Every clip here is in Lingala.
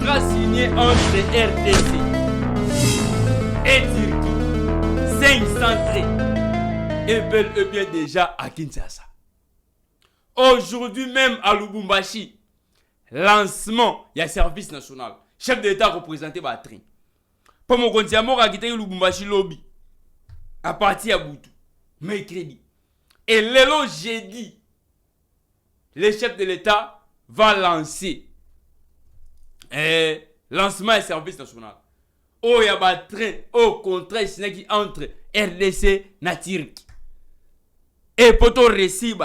contrat signé entre RDC et Turquie, 500 trains, est bel et bien déjà à Kinshasa. Aujourd'hui même à Lubumbashi, lancement, il y a service national. Chef d'État représenté par train. Pour mon compte, il y a quitté Lubumbashi lobby. À partir à Boutou. Mercredi. Et l'élo jeudi, le chef de l'État va lancer lancement et service national. Oh, il y a un train au contrat qui entre RDC et Turquie. Et pour tout récit,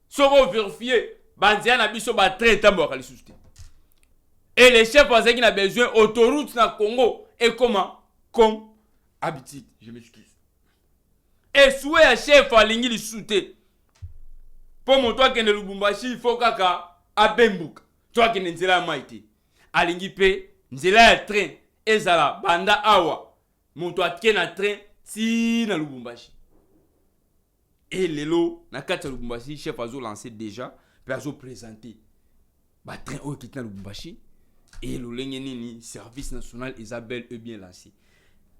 si on vérifie, Banzia n'a pas de train tambour à l'issue. Et les chefs pensent qu'il a besoin d'autoroute dans le Congo. Et comment? Comme habitude, je m'excuse. Et souhait un chef à l'ingé soute. Pour mon toi qui est le Lubumbashi, il faut qu'il y ait un Bembouk. Toi qui est là, maïté. À l'ingé pe, nzela un train. Et ça banda awa. Mon toi qui est un train, si na Lubumbashi. Et les lots, na kata Lubumbashi, chef a lancé déjà, puis a présenté. Bah train au qui est na Lubumbashi. Et le service national Isabelle est bien lancé.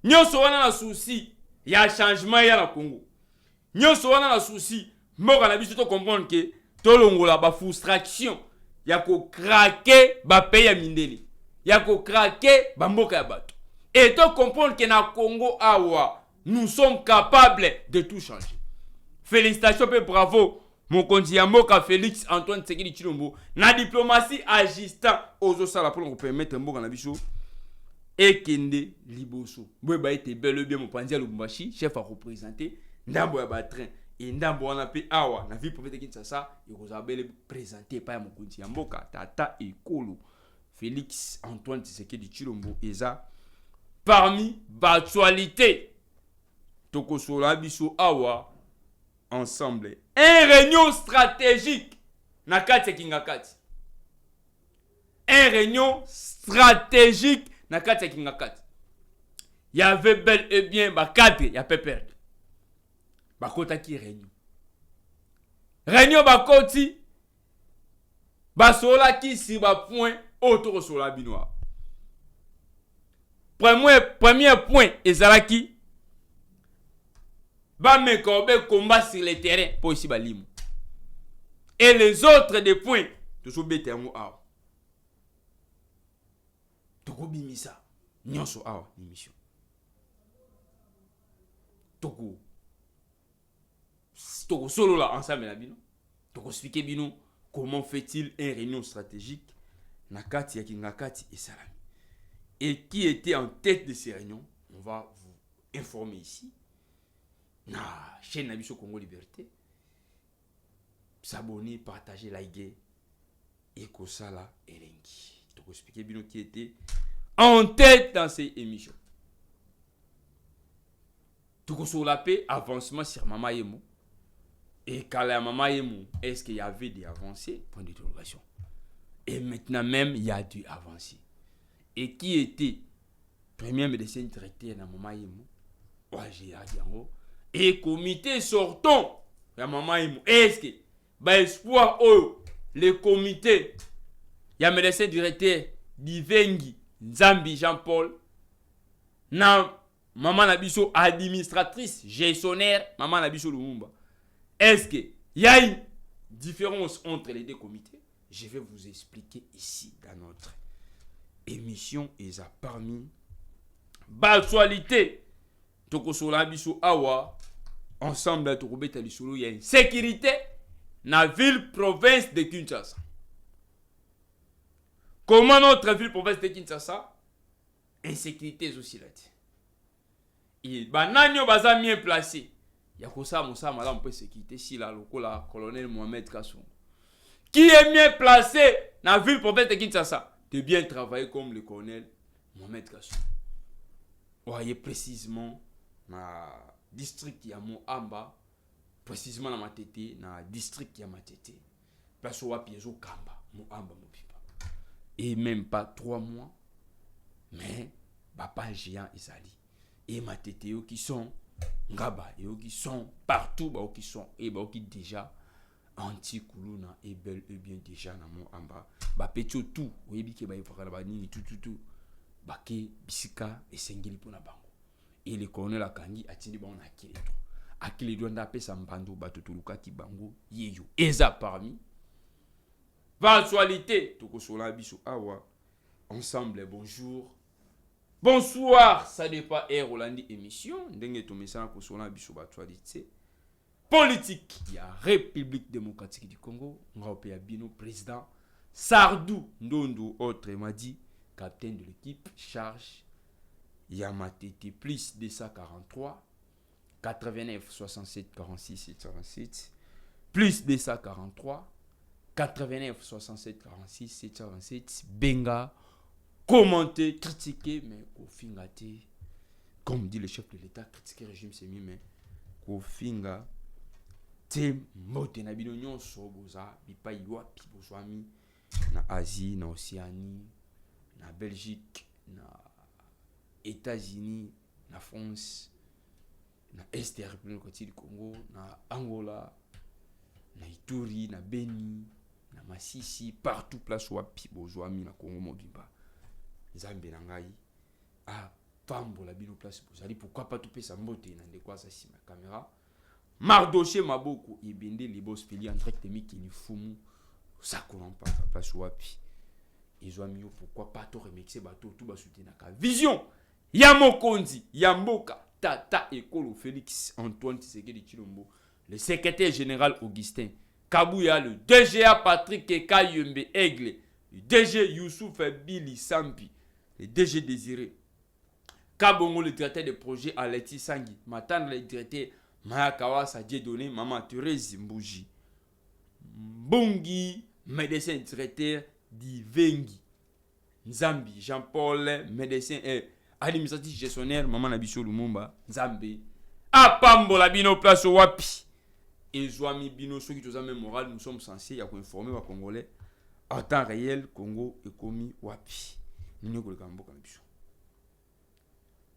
Nous sommes dans souci, il y a un changement dans le Congo. Nous sommes dans souci, moi on a besoin de comprendre que tout le monde a une frustration. Il y a qu'au craquer, bah pays à Mindeli. Il y a qu'au craquer, bah mboka bato. Et tu comprendre que dans le Congo, nous sommes capables de tout changer. Félicitations et bravo. Mon Moka Félix Antoine Tshisekedi Tshilombo, la diplomatie agissant aux osala pour nous permettre un bon biso et kende liboso. Boy été bel et bien mon pandia Lubumbashi, chef à représenter ndambo ya train et ndambo wana pe awa na vie prophète Kinshasa et vous avez présenté par mon Moka tata ekolo Félix Antoine Tshisekedi Tshilombo eza parmi l'actualité tokosola biso awa ensemble. Un réunion stratégique na kati Kingakati. Un réunion stratégique na kati Kingakati. Il y avait bel et bien ba cadre, il y a pas perdre. Ba kota ki réunion. Réunion ba koti ba sola ki si ba point autour sur la binois. Premier point ezalaki va me corber combat sur le terrain pour ici balim. Et les autres des points toujours bête mo awa. Toko bimisa nyonso awa émission. Toko solo là ensemble na bino. Toko expliquer bino comment fait-il une réunion stratégique na kati ya Kingakati et Salami. Et qui était en tête de ces réunions, on va vous informer ici. Na chaîne Nabiso Congo Liberté, s'abonner, partager, liker et Kosala Elengi. Donc expliquer bien qui était en tête dans ces émissions. Tout sur la paix, avancement sur Mama Yemo. Et quand la Mama Yemo, est-ce qu'il y avait des avancées? Point d'interrogation. Et maintenant même, il y a dû avancer. Et qui était premier médecin directeur dans Mama Yemo? Ouais, et comité sortant ya maman est-ce que ba espoir le comité ya médecin directeur Divengi Nzambi Jean-Paul na maman Nabiso administratrice gestionnaire maman Nabiso Lumumba, est-ce que il y a une différence entre les deux comités? Je vais vous expliquer ici dans notre émission et ça parmi l'actualité. Tokosola biso awa ensemble tokobeta lisolo ya sécurité na ville province de Kinshasa. Comment notre ville province de Kinshasa? Insécurité aussi là. Et bananyo baza bien placé. Ya kosa musa madame pour sécurité si la lokola colonel Mohamed Kasson. Qui est bien placé na ville province de Kinshasa? De bien travailler comme le colonel Mohamed Kasson. Voyez précisément na district ya Moamba, précisément na Matete, na district ya Matete. Place où Piezo Kamba, Moamba Mopipa. Et même pas 3 mois, mais papa géant Isali. Et Matete qui sont Ngaba, et qui sont partout, qui sont et qui déjà anti-kuluna et bel et bien déjà na mon amba ba petio tout oyebi ke ba ifakala ba nini tout ba ke bisika esengeli pona bango et le colonel akangi atindi ba on akili do nda pesa mbando batutuluka ki bango yeyo eza parmi Vansualité tokosola biso awa ensemble bonsoir ça n'est pas air Rolandi émission ndenge to message kosola biso actualité politique, il y a République démocratique du Congo, Ngaupe Bino, président Sardou Ndondo, autre m'a dit, capitaine de l'équipe, charge Yamatete, plus 243, 89, 67, 46, 727, plus 243, 89, 67, 46, 727, Benga, commenter, critiquer, mais au fingate, comme dit le chef de l'État, critiquer le régime, c'est mieux, mais au finga. Te mote na bino nyonso boza bipai wapi bozwami na Asie, na Océanie, na Belgique, na États-Unis, na France, na Est de la République du Congo, na Angola, na Ituri, na Beni, na Masisi, partout place wapi bozwami na Congo mobimba. Nzambe na ngai a pambola bino place bozali, pourquoi pas tout pesa mote na ndeko sa sima caméra. Mardoché Maboko Ibende Libos Fili en direct Miki ni Fumu ça qu'on pas place wapi ils ont mis pourquoi pas tout remixer bateau tout bas soutenir ka vision Yamokonzi Yamboka Tata Ekolo Félix Antoine Tshisekedi Tshilombo le secrétaire général Augustin Kabouya le DGA Patrick Kayembe Aigle le DG Youssouf Billy Sampi le DG Désiré Kabongo le directeur de projet Aleti Sangi Matane le directeur Maya Kawasa Dieudonné, Maman Thérèse Mbouji. Mbungi, médecin directeur d'Ivengi. Nzambi, Jean-Paul, médecin et administratif gestionnaire, Maman Nabiso Lumumba. Nzambi. Apambo la bino place au wapi. Et Zouami bino, ceux qui ont même moral, nous sommes censés y informer les Congolais. En temps réel, Congo est commis wapi.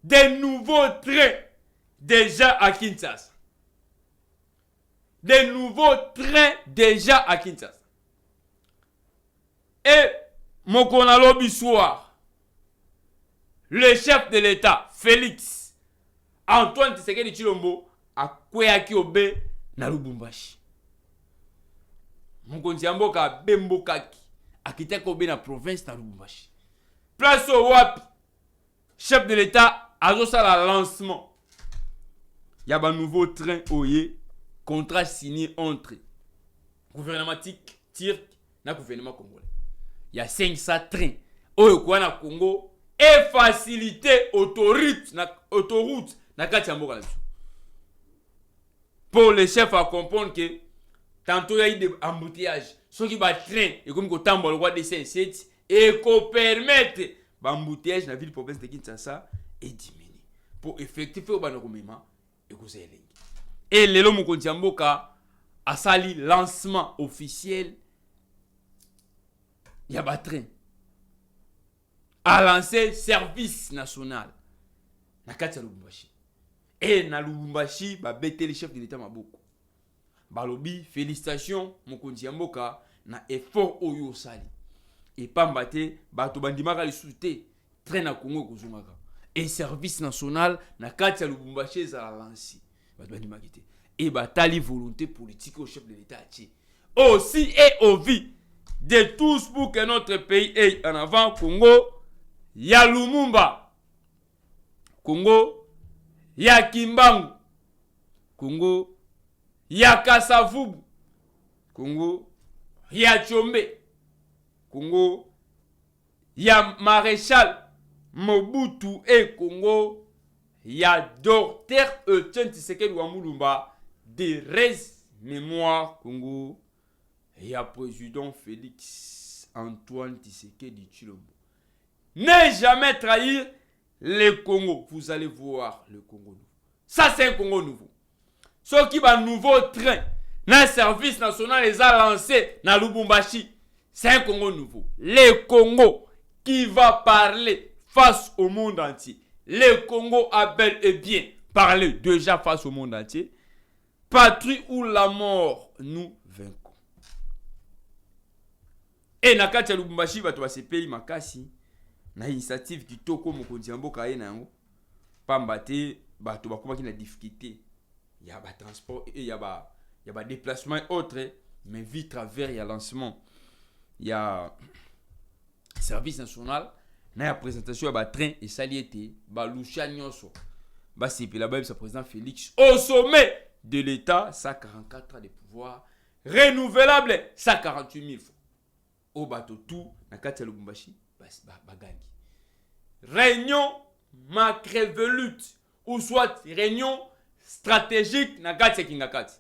Des nouveaux traits déjà à Kinshasa. Des nouveaux trains déjà à Kinshasa. Et Mokonalobi soir, le chef de l'État, Félix Antoine Tshisekedi Tshilombo, a kweyaki obe na Lubumbashi. Mokonzi Mboka Bembokaki, a kitaki obe na province na Lubumbashi. Place au wapi, chef de l'État a la lancement. Il y a un nouveau train oye, contrat signé entre gouvernement turc et gouvernement congolais. Il y a 500 trains oye kwa na Congo et faciliter autoroute na kati ya mboka. Pour les chefs à comprendre que tantôt il y a eu des embouteillages. Ceux qui battent train et comme quand le roi de Saint-Seth et qu'on permette l'embouteillage dans la ville province de Kinshasa et diminuer pour effectuer au banoromement. Et Lelo Mokonzi Mboka a sali lancement officiel. Il y a un train. A lancé service national. Na kati ya Lubumbashi. Et na Lubumbashi, ba bete le chef de l'État Maboko. Balobi, félicitations Mokonzi Mboka na effort oyo sali. Et pambate, bato bandimaka li soute train na Congo kozongaka. Et service national na kati ya Lubumbashi za lancé. Et batali volonté politique au chef de l'État. Aussi et au vie de tous pour que notre pays ait en avant Congo, ya Lumumba, Congo, ya Kimbangu, Congo, ya Kasavubu, Congo, ya Tchombe, Congo, ya Maréchal Mobutu et Congo. Il y a docteur Etienne Tshisekedi Wamulumba de res mémoire Congo. Il y a président Félix Antoine Tshisekedi Tshilombo. Ne jamais trahir le Congo. Vous allez voir le Congo nouveau. Ça c'est un Congo nouveau. Ce qui va nouveau train, un service national les a lancé dans Lubumbashi. C'est un Congo nouveau. Le Congo qui va parler face au monde entier. Le Congo a bel et bien parlé déjà face au monde entier. Patrie ou la mort, nous vaincons. Et na kati ya Lubumbashi bato basepeli makasi na initiative kitoko mokonzi ya mboka ye na yango pamba te bato bakomaki na difficulté ya ba transport et ya ba déplacement et autres, mais vite travers ya lancement ya service national na ya présentation ya ba train et saliété ba lusha nyonso ba sepela ba sa président Félix au sommet de l'État, 144 ans de pouvoir renouvelable, 148 000 fois au bateau tout na kati ya Lubumbashi bagangi réunion macrévelute ou soit réunion stratégique na kati ya Kingakati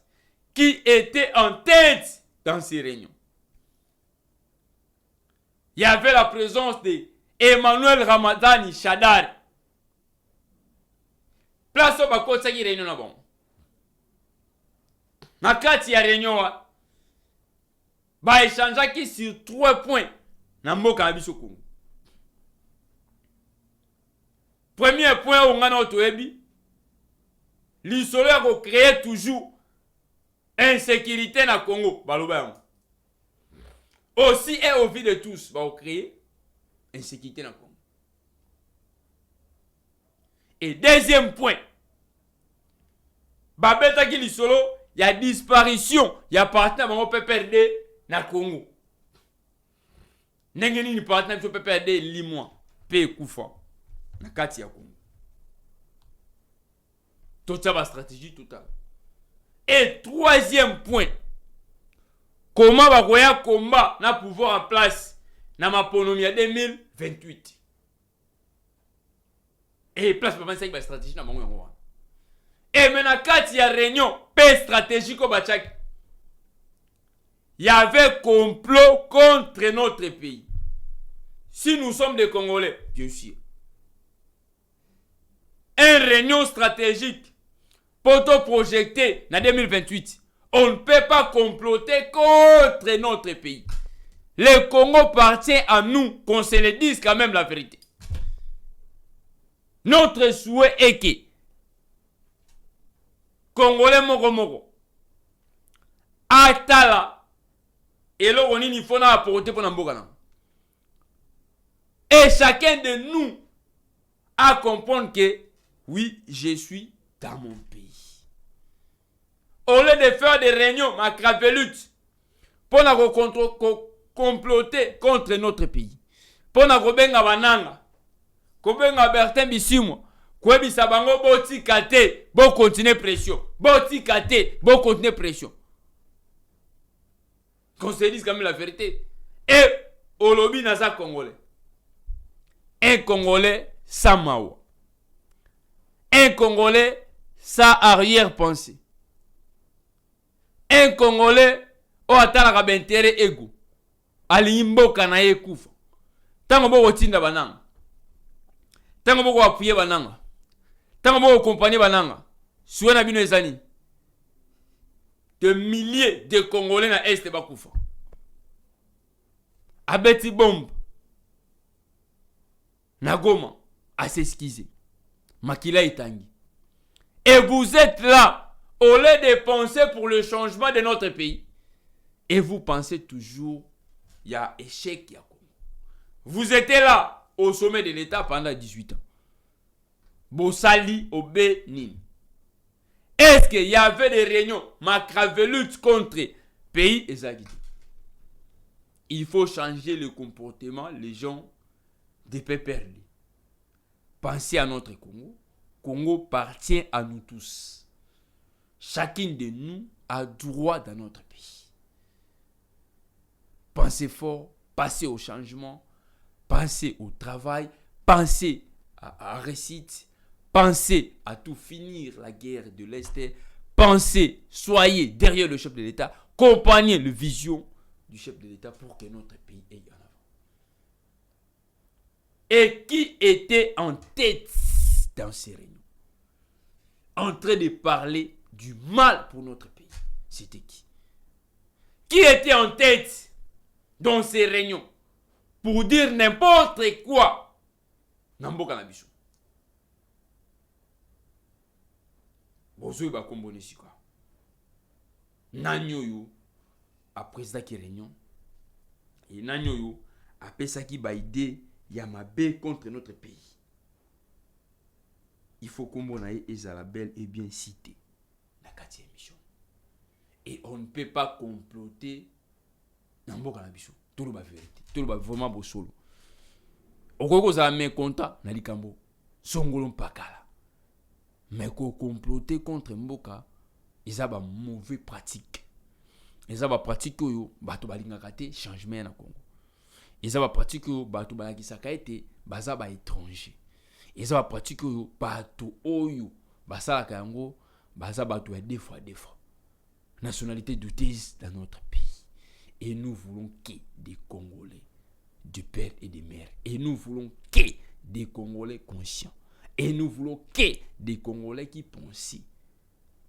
qui était en tête dans ces réunions. Il y avait la présence de Emmanuel Ramadani Shadari. Place au bakota qui réunion na bon. Na kati ya réunion ba échangeaki sur 3 points na mboka na biso Congo. Premier point on ngana otoyebi l'isolo ya ko créer toujours insécurité na Congo baloba yango. Aussi et au vu de tous va créer insécurité na Congo. Et deuxième point babetaki l'isolo ya disparition ya partenaire bango PPRD na Congo. Ndenge nini partenaire biso PPRD limwa pe kufa na kati ya Congo. Toute sa stratégie totale. Et troisième point, comment va koya combat na pouvoir en place na maponomi ya 2028. Et place pas 25 ba stratégie na bango yango. Et maintenant kati ya réunion pe stratégique au Bachak. Il y avait complot contre notre pays. Si nous sommes des Congolais, bien sûr. Une réunion stratégique pour te projeter en 2028. On ne peut pas comploter contre notre pays. Le Congo appartient à nous, qu'on se le dise quand même la vérité. Notre souhait est que Congolais moko atala et là on y faut apporter pour n'amboka. Et chacun de nous a comprendre que oui, je suis dans mon pays. Au lieu de faire des réunions macravelutes pour comploter contre notre pays, pour nous benga bananga, kobenga Bertin Bisimo, kwebisa bango boti kate, bo continuer pression, boti kate, bo continuer pression. Qu'on se dise quand même la vérité. Et au lobby nasa congolais, un Congolais sans mawa. Un Congolais sans arrière-pensée. Un Congolais au atalaka bentere ego. Alimboka na ye kufa. Tango boko tinda bananga. Tango boko appuyer bananga. Tango boko accompagner bananga. Suena bino ezani. De milliers de Congolais na est bakufa. Abeti bombe. Na Goma à s'excuser. Makila Itangi. Et vous êtes là, au lieu de penser pour le changement de notre pays. Et vous pensez toujours, il y a échec, il y a quoi. Vous étiez là, au sommet de l'État pendant 18 ans. Bossali au Bénin. Est-ce qu'il y avait des réunions macravelutes contre pays et Zagidi? Il faut changer le comportement, les gens de PPRD. Pensez à notre Congo. Congo appartient à nous tous. Chacun de nous a droit dans notre pays. Pensez fort, pensez au changement, pensez au travail, pensez à réussite, pensez à tout finir la guerre de l'Est, pensez, soyez derrière le chef de l'État, accompagnez la vision du chef de l'État pour que notre pays aille en avant. Et qui était en tête dans ces réunions, en train de parler du mal pour notre pays? C'était qui? Qui était en tête dans ces réunions pour dire n'importe quoi? Namboka na biso. Bozo ba kombone sika. Nanyoyo a président qui réunion et nanyoyo apesaki ba idée ya mabe contre notre pays. Il faut qu'on ait Isabelle et bien cité la 4e émission. Et on ne peut pas comploter dans le biso. Tout le vérité. Tout le vraiment beau solo. Okoko za me konta na likambo. Songolo mpakala. Mais ko comploter contre mboka, ils ont mauvais pratique. Ils ont pratique yo bato balingaka te changement na Congo. Ils ont pratique yo bato balakisaka ete baza ba étranger. Ils ont pratique yo bato oyo basalaka yango baza bato ya deux fois. Nationalité douteuse dans notre pays. Et nous voulons que des Congolais du père et des mères. Et nous voulons que des Congolais conscients. Et nous voulons que des Congolais qui pensent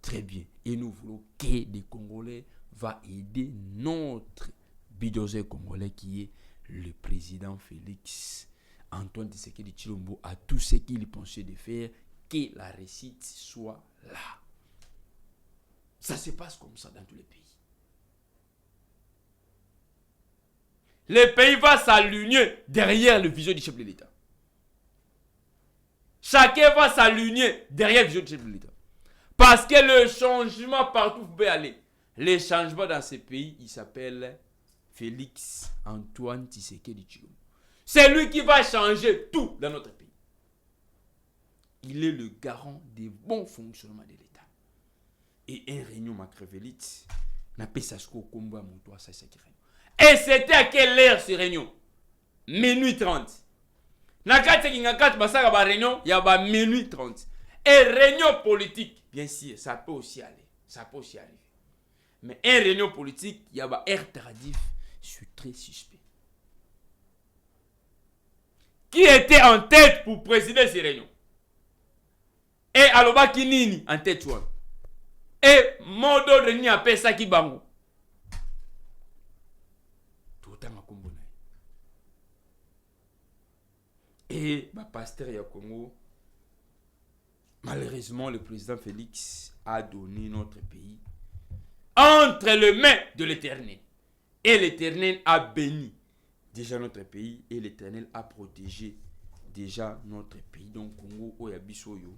très bien. Et nous voulons que des Congolais va aider notre bidosé congolais qui est le président Félix Antoine Tshisekedi Tshilombo à tout ce qu'il pensait de faire, que la réussite soit là. Ça se passe comme ça dans tous les pays. Le pays va s'aligner derrière le vision du chef de l'État. Chacun va s'aligner derrière le vision du chef de l'État. Parce que le changement partout où vous pouvez aller, le changement dans ce pays, il s'appelle Félix Antoine Tshisekedi Tshilombo. C'est lui qui va changer tout dans notre pays. Il est le garant des bons fonctionnements de l'État. Et un réunion macrévelite n'a pas ça au combat à mon toit, ça c'est réunion. Et c'était à quelle heure ce réunion? Minuit 30. Nakati ngakati basaka ba réunion, il y a ba minuit 30. Et réunion politique, bien sûr, ça peut aussi aller. Ça peut aussi arriver. Mais un réunion politique, il y a ba air tardif, je suis très suspect. Qui était en tête pour présider ces réunions? Et Aloba Kinini en tête one. Et mon d'ordre ni appelle ça qui bango. Tout le temps à Kombonaï. Et le pasteur ya Congo, malheureusement, le président Félix a donné notre pays entre les mains de l'Éternel. Et l'Éternel a béni déjà notre pays et l'Éternel a protégé déjà notre pays. Donc, Congo, Oyabisoyo,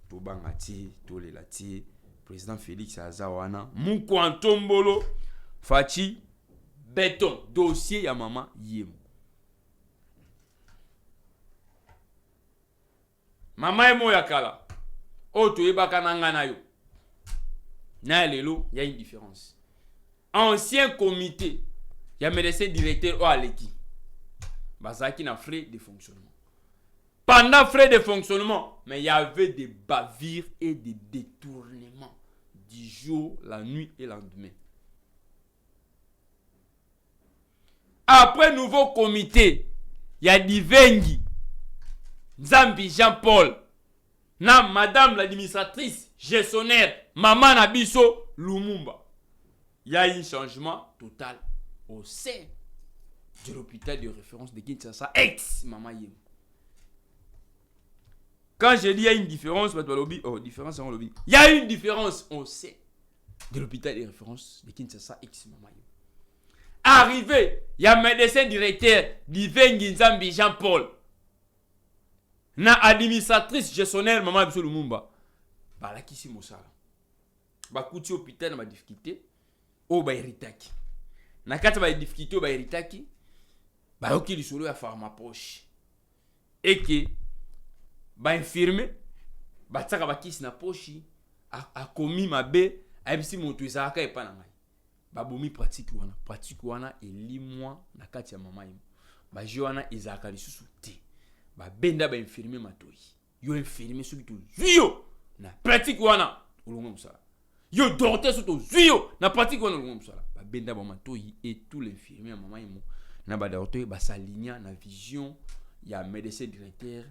Tobangati, Tolelati, président Félix Azawana, Moukouantombolo, Fachi, Béton, dossier ya maman Yemo. Maman Yemo Yakala, Oto Ebaka Nangana yo. Na lelo, il y a une différence. Ancien comité, il y a médecin directeur au Aleki. Bazaki na frais de fonctionnement. Pendant frais de fonctionnement, mais il y avait des bavures et des détournements du jour, la nuit et le lendemain. Après nouveau comité, il y a Divengi, Zambi Jean-Paul, na madame l'administratrice, gestionnaire, maman Nabiso Lumumba. Il y a eu un changement total au sein de l'hôpital de référence de Kinshasa, ex-Maman Yemo. Quand je dis il y a une différence, il y a une différence au sein de l'hôpital de référence de Kinshasa, ex-Maman Yemo. Arrivé, il y a un médecin directeur d'Ivengi Nzambi Jean-Paul. Na administratrice gestionnaire Maman Nabiso Lumumba. Balakisi Mosala. Bakuti hôpital na ba difficulté. O ba eritaki. Na kati ba difficulté o ba eritaki. Ba yoki lisolo ya pharmapoche. Et que ba infirme ba tsaka ba kisi na poche a komi mabe ayebisi moto ezaka epa na ngai. Ba bomi pratique wana elimwa na kati ya mama yimo. Ba je wana ezaka lisusu te. Ba benda ba infirme matoi. Yo infirme soki to zuyo na pratique wana ulongo musala. Yo docteur soto zuyo na pratique wana ulongo musala. Ba benda ba matoi et tous les infirmiers mama yimo na ba docteur ba s'aligner na vision ya médecin directeur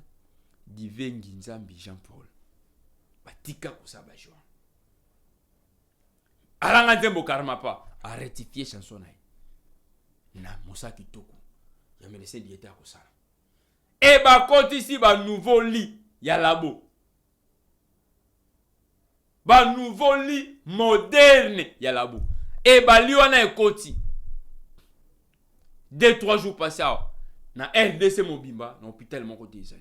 Divengi Nzambi Jean-Paul. Ba tika ko sa ba joa. Alanga Nzembo Karmapa a rectifié chanson na Moussa Kitoko. Ya médecin directeur ko sala. Et bah quand ici bah nouveau lit ya labo. Bah nouveau lit moderne ya labo. Et bah li wana ekoti. 2-3 jours passés na RDC mobimba na hôpital moko déjà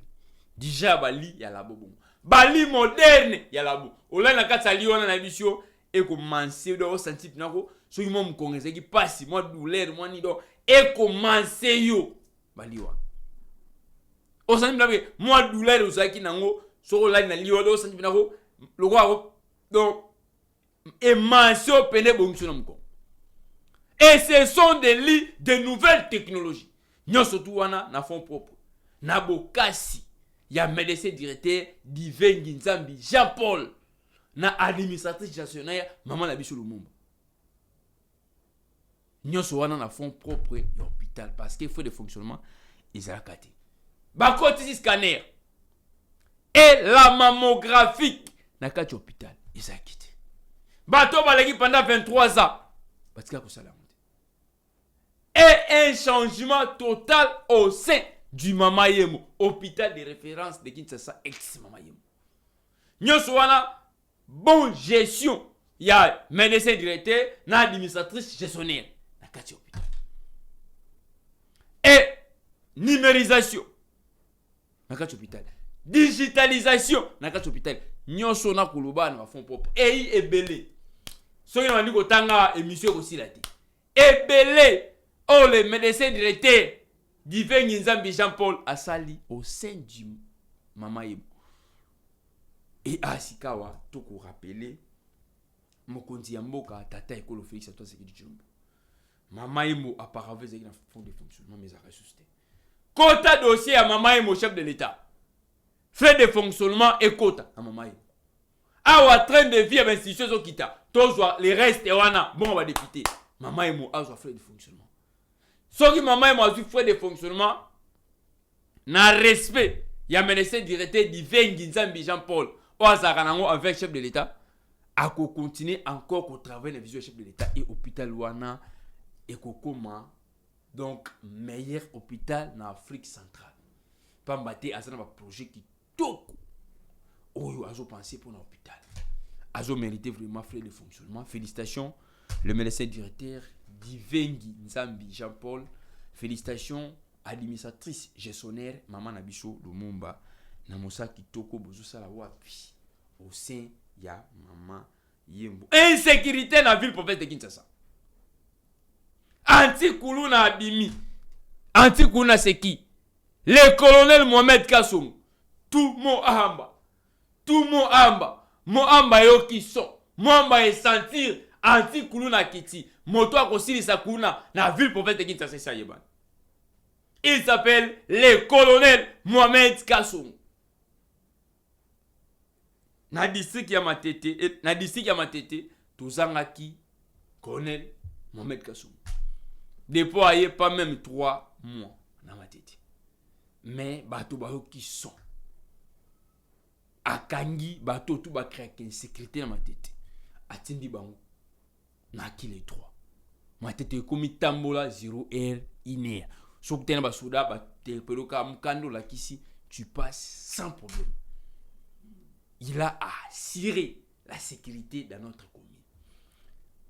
déjà bali ya labo bon bali moderne ya labo ola na kati ali wana na bisio e ko manse do senti nako so yimo mkongeze ki pasi moi douleur moi ni do e ko manse yo bali wa o senti blabe moi douleur ozaki nango so ola na liwa do senti nako loko donc et manse o pene bongisho na mko. Et ce sont des lits de nouvelles technologies. Nous surtout wana na fond propre. Na bokasi ya médecin directeur Divin Nzambi Jean-Paul na administratrice gestionnaire maman na biso Lumumba. Nous wana na fond propre l'hôpital parce qu'il faut de fonctionnement ils a katé. Ba côté scanner et la mammographie na kati hôpital ils a quitté. Bato balaki pendant 23 ans parce qu'il y a ça là. Et un changement total au sein du Mama Yemo, hôpital de référence de Kinshasa ex Mama Yemo. Nous wana bonne gestion, il y a médecin directeur, na administratrice gestionnaire na kati hôpital. Et numérisation na kati hôpital. Digitalisation na kati hôpital. Nous na kuluba na fond propre. Et ebele. Soki na ndiko tanga émission ko silati. Ebele. Oh, le médecin directeur Divin Nzambi Jean-Paul a sali au sein du Mama Yemo. Et à Sikawa, tout qu'on rappelait, Mokonzi Yamboka, Tata Ekolo Félix, toi c'est qui dit Jumbo. Mama Yemo a paravé dans le fond de fonctionnement, mais a ressuscité. Quota dossier à Mama Yemo, chef de l'État. Frais de fonctionnement et quota à Mama Yemo. Awa train de vie à l'institution Zokita. Tous les restes, bon, on va député. Mama Yemo a frais de fonctionnement. Ce qui maman m'a dit frais de fonctionnement, na respect, il y a médecin directeur Divin Nzambi Jean-Paul, Oazaranango avec chef de l'État, à continuer encore au travail de vision chef de l'État et hôpital Wana et Kokoma, donc meilleur hôpital en Afrique centrale. Pas m'battre à un projet qui tout, oh, azo pensé pour l'hôpital, azo mérité vraiment frais de fonctionnement. Félicitations, le médecin directeur. Divin Nzambi Jean-Paul, félicitations administratrice gestionnaire maman Nabiso Lumumba na Mosa Kitoko bozusa la wapi au sein ya maman Yembo. Insécurité na ville province de Kinshasa. Anti-Kuluna Abimi. Anti-Kuluna c'est qui? Le colonel Mohamed Kassoum. Tout mon amba. Tout mon amba. Mon amba yo qui sont. Mon amba est sentir anti-Kuluna Kiti. Moto a considéré sa Kuluna na ville province de Kinshasa Yeban. Il s'appelle le colonel Mohamed Kassoum. Na district ya Matete, tozangaki colonel Mohamed Kassoum. Déployé pas même 3 mois na Matete. Mais bato ba qui sont akangi bato tout ba créer une sécurité na Matete. Atindi bango na ki les 3. Matete komi tambola 0 heure 1 heure. Sauf que tu as souda, tu passes sans problème. Il a assuré la sécurité dans notre commune.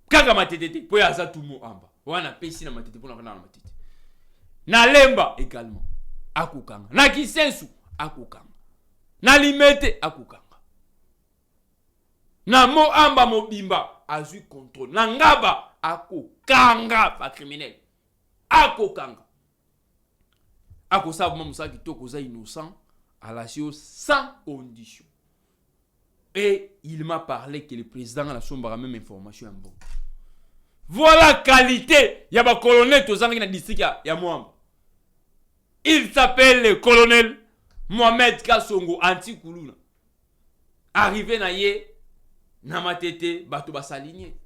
Quand ma tête, pour y avoir tout le monde en bas. On a payé na matete pour na matete. Na lemba également. Akukanga. Na kisensu akukanga. Na limete akukanga. Na mo amba mo bimba azu contrôle. Na ngaba akukanga pas criminel. Akukanga. Ako savoir Moussa Kitoko est innocent à la chose sans condition. Et il m'a parlé que le président a la même information en bon. Voilà la qualité. Il y a un colonel dans le district ya Moamba. Il s'appelle le colonel Mohamed Kassongo anti-Kuluna. Arrivé na ye na matete bato basaligné.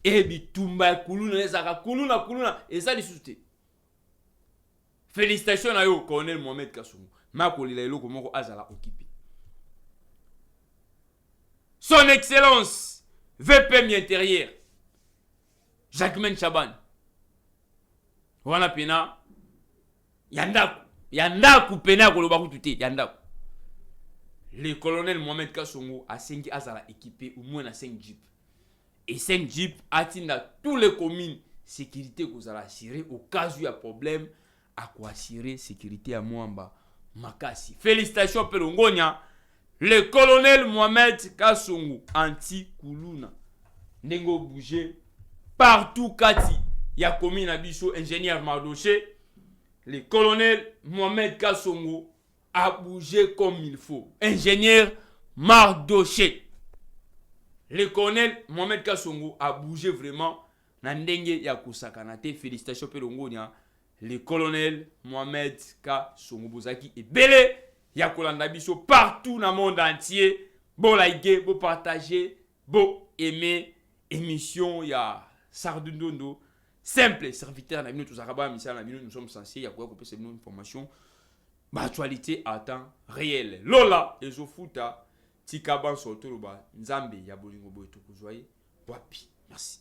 Et bitumba Kuluna ezaka Kuluna et ça dissoute. Félicitations à yo, colonel Mohamed Kassoum. Mako lilo komoko azala occupé. Son Excellence, VPM intérieur, Jacquemaine Chaban. Wana pena, yandaku pena koloba kutute, yandaku. Le colonel Mohamed Kassoum a 5 azala équipé au moins na 5 jeeps. Et 5 jeeps atteignent tous les communes sécurité kozala assuré au cas où il y a problème à quoi assurer sécurité à Mwamba makasi. Félicitations Pelongonia, le colonel Mohamed Kasongo anti-Kuluna. Nengo bouger partout kati ya commune Abisso ingénieur Mardoché. Le colonel Mohamed Kasongo a bougé comme il faut. Ingénieur Mardoché. Le colonel Mohamed Kasongo a bougé vraiment. Nandenge ya kusakanate. Félicitations Pelongonia. Le colonel Mohamed Kasongo Bozaki est belé. Ya kolanda biso partout dans le monde entier. Bon liker, bon partager, bon aimer émission ya Sardundondo. Simple serviteur na tous arabes nous sommes censés ya quoi couper ces informations. Actualité à temps réel. Lola ezofuta tikaban soltoloba nzambe ya bolingo boy to kozwaye wapi. Merci.